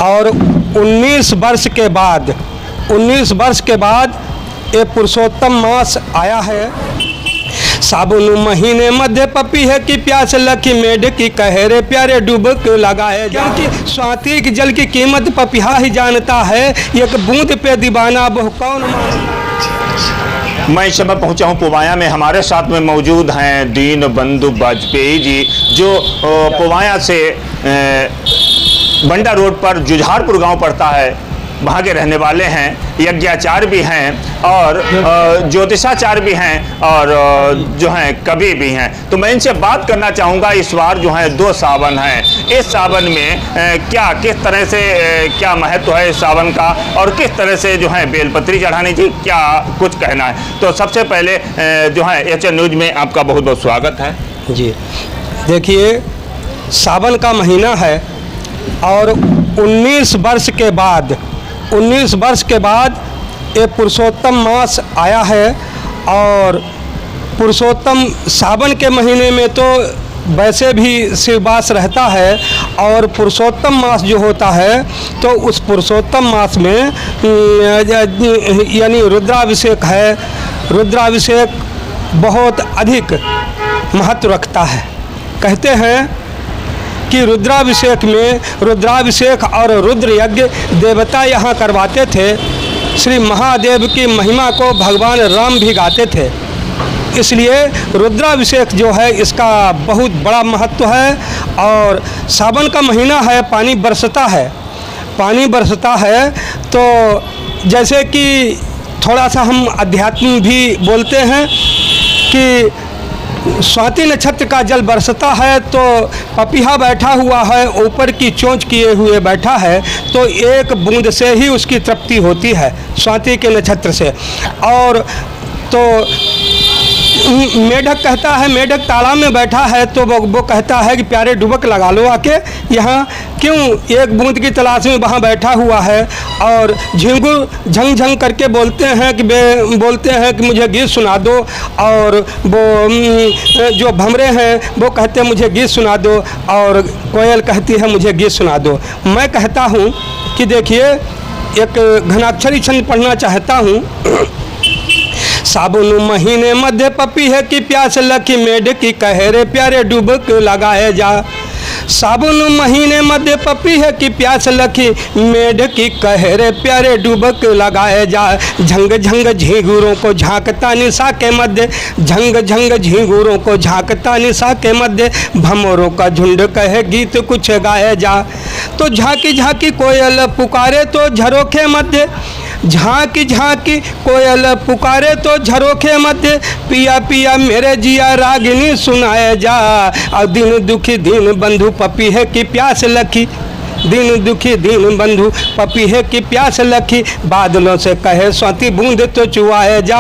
और 19 वर्ष के बाद ये पुरुषोत्तम मास आया है। साबुन महीने मध्य पपी है कि प्यास लखी मेढ की कहे प्यारे डुबक लगा है। क्योंकि स्वाति के जल की कीमत पपिहा ही जानता है, एक बूंद पे दीवाना बहु कौन मानता। मैं इस समय पहुंचा हूं पुवाया में। हमारे साथ में मौजूद हैं दीन बंधु वाजपेयी जी, जो पुवाया से बंडा रोड पर जुझारपुर गांव पड़ता है, वहाँ के रहने वाले हैं। यज्ञाचार्य भी हैं और ज्योतिषाचार्य भी हैं और जो हैं कवि भी हैं। तो मैं इनसे बात करना चाहूँगा। इस बार जो है 2 सावन हैं, इस सावन में किस तरह से क्या महत्व है इस सावन का, और किस तरह से जो है बेलपत्री चढ़ानी चाहिए, क्या कुछ कहना है। तो सबसे पहले जो है HN न्यूज में आपका बहुत बहुत स्वागत है जी। देखिए, सावन का महीना है और 19 वर्ष के बाद ये पुरुषोत्तम मास आया है। और पुरुषोत्तम सावन के महीने में तो वैसे भी शिववास रहता है, और पुरुषोत्तम मास जो होता है तो उस पुरुषोत्तम मास में यानी रुद्राभिषेक है। रुद्राभिषेक बहुत अधिक महत्व रखता है। कहते हैं कि रुद्राभिषेक और रुद्र यज्ञ देवता यहाँ करवाते थे। श्री महादेव की महिमा को भगवान राम भी गाते थे। इसलिए रुद्राभिषेक जो है इसका बहुत बड़ा महत्व है। और सावन का महीना है, पानी बरसता है। तो जैसे कि थोड़ा सा हम अध्यात्म भी बोलते हैं कि स्वाति नक्षत्र का जल बरसता है तो पपीहा बैठा हुआ है, ऊपर की चोंच किए हुए बैठा है, तो एक बूंद से ही उसकी तृप्ति होती है स्वाति के नक्षत्र से। और तो मेढक कहता है, मेढक तालाब में बैठा है तो वो कहता है कि प्यारे डुबक लगा लो आके, यहाँ क्यों एक बूंद की तलाश में वहाँ बैठा हुआ है। और झिंगुर झंग झंग करके बोलते हैं कि मुझे गीत सुना दो। और वो जो भंवरे हैं वो कहते हैं मुझे गीत सुना दो, और कोयल कहती है मुझे गीत सुना दो। मैं कहता हूँ कि देखिए, एक घनाक्षरी छंद पढ़ना चाहता हूँ। साबुन महीने मध्य पपी है कि प्यास लखी मेढ की कहे प्यारे डुबक लगाए जा। साबुन महीने मध्य पपी है कि प्यास लखी मेढ की कहे प्यारे डुबक लगाए जा। झंग झंग झींगुरों को झांकता निशा के मध्य, झंग झंग झींगुरों को झांकता निशा के मध्य, भंवरों का झुंड कहे गीत कुछ गाए जा। तो झांकी झांकी कोयल पुकारे तो झरोखे मध्य, झांकी झांकी कोयल पुकारे तो झरोखे मध्य, पिया पिया मेरे जिया रागिनी सुनाए जा। और दिन दुखी दीन बंधु पपी है कि प्यास लखी, दिन दुखी दीन बंधु पपी है कि प्यास लखी, बादलों से कहे स्वाति बूंद तो चुआए जा।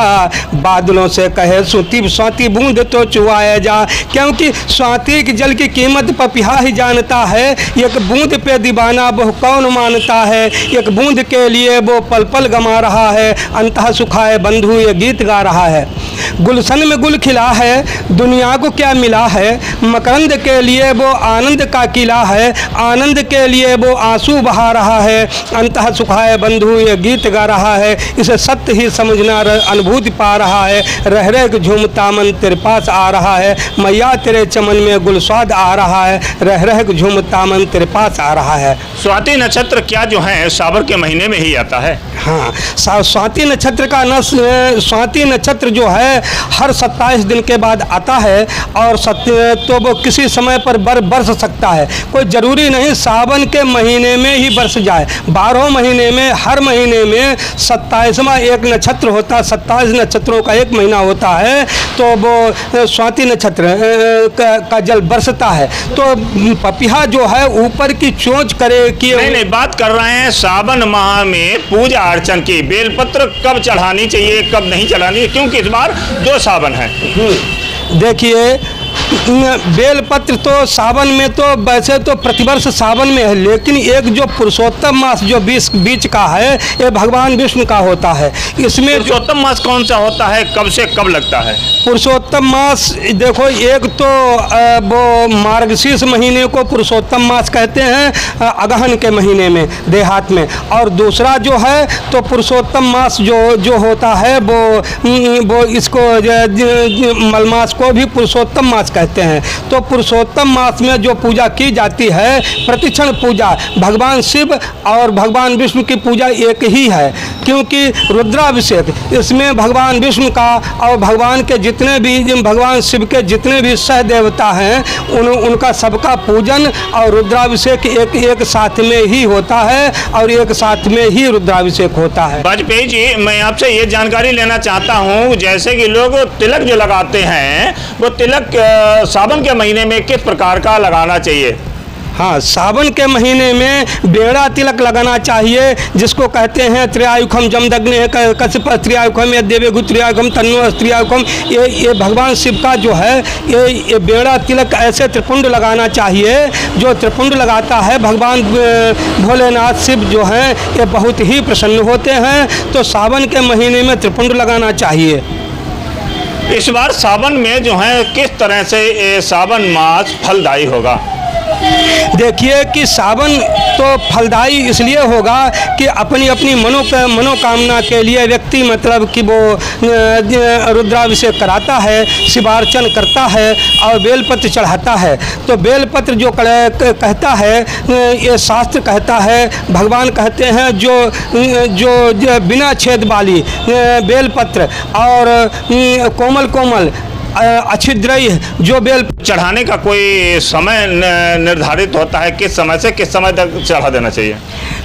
बादलों से कहे स्वाति बूंद तो चुआए जा। क्योंकि स्वाति के जल की कीमत पपिहा ही जानता है, एक बूंद पे दीवाना बहु कौन मानता है। एक बूंद के लिए वो पल पल गमा रहा है, अंतः सुखाए बंधु ये गीत गा रहा है। गुलशन में गुल खिला है, दुनिया को क्या मिला है, मकरंद के लिए वो आनंद का किला है, आनंद के लिए वो आंसू बहा रहा है, अंतः सुखाए बंधु ये गीत गा रहा है। इसे सत्य ही समझना अनुभूति पा रहा है। रह रह झूमता मन तेरे पास आ रहा है, मैया तेरे चमन में गुलस्वाद आ रहा है। रह रह झूमता मन तेरे पास आ रहा है। स्वाति नक्षत्र क्या जो है सावन के महीने में ही आता है? हाँ, स्वाति नक्षत्र का स्वाति नक्षत्र जो है हर 27 दिन के बाद आता है। और तो वो किसी समय पर बरस सकता है, कोई ज़रूरी नहीं सावन के महीने में ही बरस जाए। 12 महीने में हर महीने में 27वां एक नक्षत्र होता है, 27 नक्षत्रों का एक महीना होता है, तो वो स्वाति नक्षत्र का जल बरसता है। तो पपिहा जो है ऊपर की चोंच करे कि नहीं, बात कर रहे हैं सावन माह में पूजा अर्चन की। बेलपत्र कब चढ़ानी चाहिए, कब नहीं चढ़ानी, क्योंकि इस बार 2 सावन है। देखिए, बेलपत्र तो सावन में तो वैसे तो प्रतिवर्ष सावन में है, लेकिन एक जो पुरुषोत्तम मास जो बीच का है ये भगवान विष्णु का होता है। इसमें पुरुषोत्तम मास कौन सा होता है, कब से कब लगता है? पुरुषोत्तम मास देखो, एक तो वो मार्गशीर्ष महीने को पुरुषोत्तम मास कहते हैं, अगहन के महीने में देहात में, और दूसरा जो है तो पुरुषोत्तम मास जो होता है वो इसको मलमास को भी पुरुषोत्तम मास कहते हैं। तो पुरुषोत्तम मास में जो पूजा की जाती है, प्रतिक्षण पूजा, भगवान शिव और भगवान विष्णु की पूजा एक ही है, क्योंकि रुद्राभिषेक इसमें भगवान विष्णु का और भगवान के जितने भी भगवान शिव के जितने भी सह देवता हैं उनका सबका पूजन और रुद्राभिषेक एक साथ में ही होता है और एक साथ में ही रुद्राभिषेक होता है। वाजपेयी जी, मैं आपसे ये जानकारी लेना चाहता हूँ, जैसे कि लोग तिलक जो लगाते हैं वो तिलक सावन के महीने में किस प्रकार का लगाना चाहिए? हाँ, सावन के महीने में बेड़ा तिलक लगाना चाहिए, जिसको कहते हैं त्र्यायुखम जमदग्ने कश्यप त्र्यायुखम या देवेगु त्र्यायुखम तन्नो त्र्यायुखम। ये भगवान शिव का जो है ये बेड़ा तिलक ऐसे त्रिपुंड लगाना चाहिए। जो त्रिपुंड लगाता है भगवान भोलेनाथ शिव जो हैं ये बहुत ही प्रसन्न होते हैं। तो सावन के महीने में त्रिपुंड लगाना चाहिए। इस बार सावन में जो है किस तरह से ये सावन मास फलदायी होगा? देखिए कि सावन तो फलदायी इसलिए होगा कि अपनी अपनी मनोकामना के लिए व्यक्ति मतलब कि वो रुद्राभिषेक कराता है, शिवार्चन करता है और बेलपत्र चढ़ाता है। तो बेलपत्र जो कहता है, ये शास्त्र कहता है, भगवान कहते हैं जो बिना छेद वाली बेलपत्र और कोमल कोमल अच्छिद्रयी जो बेल चढ़ाने का कोई समय निर्धारित होता है? किस समय से किस समय तक चढ़ा देना चाहिए?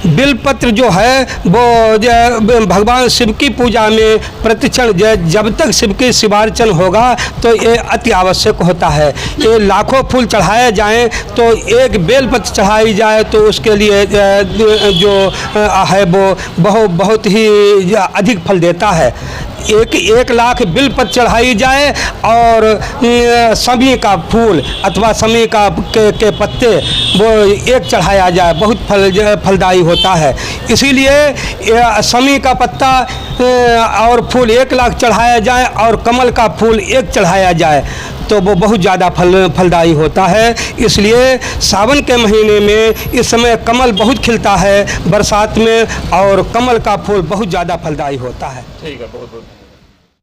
बिलपत्र जो है वो भगवान शिव की पूजा में प्रतिक्षण जब तक शिव की शिवार्चन होगा तो ये अति आवश्यक होता है। ये लाखों फूल चढ़ाए जाएं तो एक बेलपत्र चढ़ाई जाए तो उसके लिए जो है वो बहुत ही अधिक फल देता है। एक लाख बिलपत्र चढ़ाई जाए और समी का फूल अथवा समी के पत्ते वो एक चढ़ाया जाए, बहुत फलदायी होता है। इसीलिए समी का पत्ता और फूल 1 लाख चढ़ाया जाए और कमल का फूल 1 चढ़ाया जाए तो वो बहुत ज़्यादा फलदायी होता है। इसलिए सावन के महीने में इस समय कमल बहुत खिलता है बरसात में और कमल का फूल बहुत ज़्यादा फलदायी होता है। ठीक है, बहुत बहुत